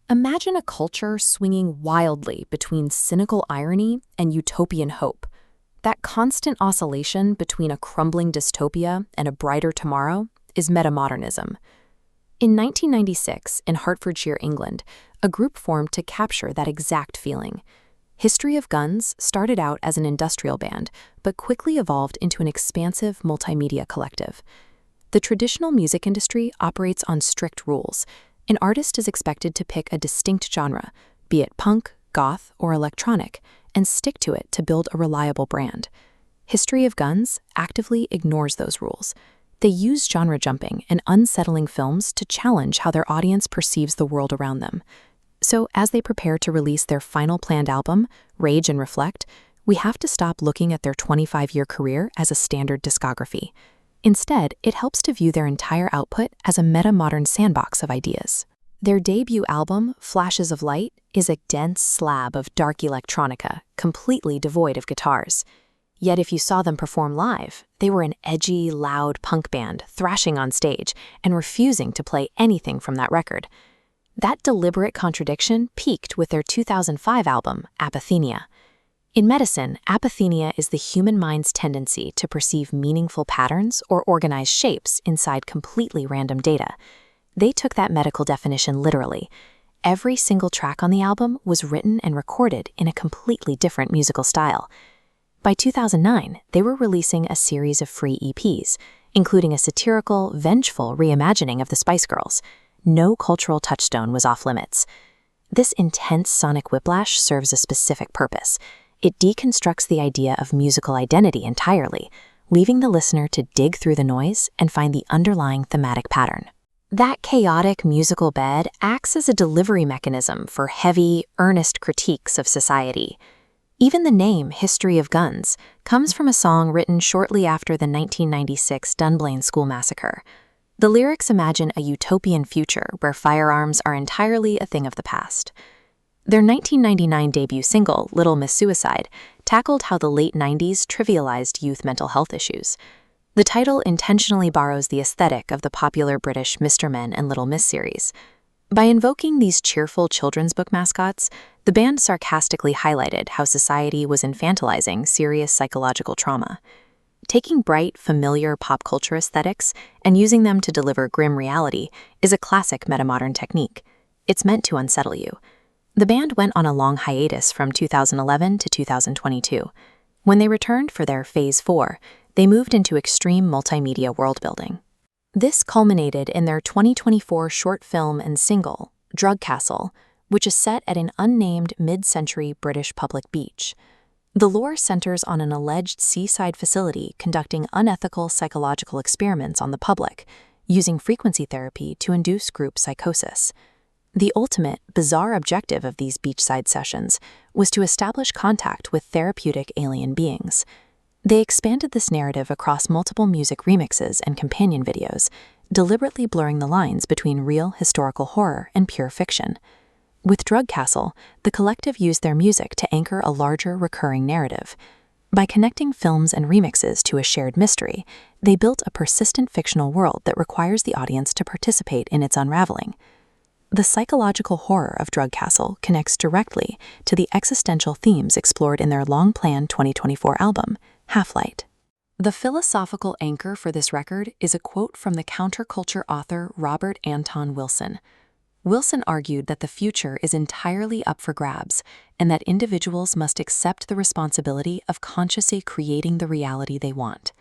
Imagine a culture swinging wildly between cynical irony and utopian hope. That constant oscillation between a crumbling dystopia and a brighter tomorrow is metamodernism. In 1996, in Hertfordshire, England, a group formed to capture that exact feeling. History of Guns started out as an industrial band, but quickly evolved into an expansive multimedia collective. The traditional music industry operates on strict rules. An artist is expected to pick a distinct genre, be it punk, goth, or electronic, and stick to it to build a reliable brand. History of Guns actively ignores those rules. They use genre jumping and unsettling films to challenge how their audience perceives the world around them. So, as they prepare to release their final planned album, Rage and Reflect, we have to stop looking at their 25-year career as a standard discography. Instead, it helps to view their entire output as a meta-modern sandbox of ideas. Their debut album, Flashes of Light, is a dense slab of dark electronica, completely devoid of guitars. Yet if you saw them perform live, they were an edgy, loud punk band thrashing on stage and refusing to play anything from that record. That deliberate contradiction peaked with their 2005 album, Apathenia. In medicine, apathenia is the human mind's tendency to perceive meaningful patterns or organize shapes inside completely random data. They took that medical definition literally. Every single track on the album was written and recorded in a completely different musical style. By 2009, they were releasing a series of free EPs, including a satirical, vengeful reimagining of the Spice Girls. No cultural touchstone was off-limits. This intense sonic whiplash serves a specific purpose. It deconstructs the idea of musical identity entirely, leaving the listener to dig through the noise and find the underlying thematic pattern. That chaotic musical bed acts as a delivery mechanism for heavy, earnest critiques of society. Even the name History of Guns comes from a song written shortly after the 1996 Dunblane school massacre. The lyrics imagine a utopian future where firearms are entirely a thing of the past. Their 1999 debut single, Little Miss Suicide, tackled how the late 90s trivialized youth mental health issues. The title intentionally borrows the aesthetic of the popular British Mr. Men and Little Miss series. By invoking these cheerful children's book mascots, the band sarcastically highlighted how society was infantilizing serious psychological trauma. Taking bright, familiar pop culture aesthetics and using them to deliver grim reality is a classic metamodern technique. It's meant to unsettle you. The band went on a long hiatus from 2011 to 2022. When they returned for their Phase 4, they moved into extreme multimedia world-building. This culminated in their 2024 short film and single, Drug Castle, which is set at an unnamed mid-century British public beach. The lore centers on an alleged seaside facility conducting unethical psychological experiments on the public, using frequency therapy to induce group psychosis. The ultimate, bizarre objective of these beachside sessions was to establish contact with therapeutic alien beings. They expanded this narrative across multiple music remixes and companion videos, deliberately blurring the lines between real historical horror and pure fiction. With Drug Castle, the collective used their music to anchor a larger recurring narrative. By connecting films and remixes to a shared mystery, they built a persistent fictional world that requires the audience to participate in its unraveling. The psychological horror of Drug Castle connects directly to the existential themes explored in their long-planned 2024 album, Half-Light. The philosophical anchor for this record is a quote from the counterculture author Robert Anton Wilson. Wilson argued that the future is entirely up for grabs and that individuals must accept the responsibility of consciously creating the reality they want.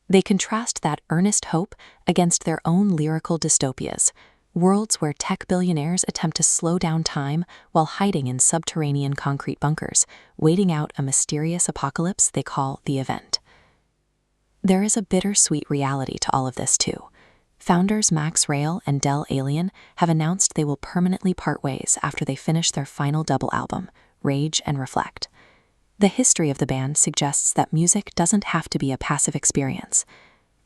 They contrast that earnest hope against their own lyrical dystopias, worlds where tech billionaires attempt to slow down time while hiding in subterranean concrete bunkers, waiting out a mysterious apocalypse they call the event. There is a bittersweet reality to all of this, too. Founders Max Rail and Del Alien have announced they will permanently part ways after they finish their final double album, Rage and Reflect. The history of the band suggests that music doesn't have to be a passive experience.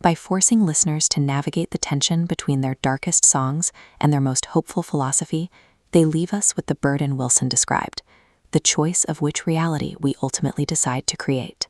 By forcing listeners to navigate the tension between their darkest songs and their most hopeful philosophy, they leave us with the burden Wilson described, the choice of which reality we ultimately decide to create.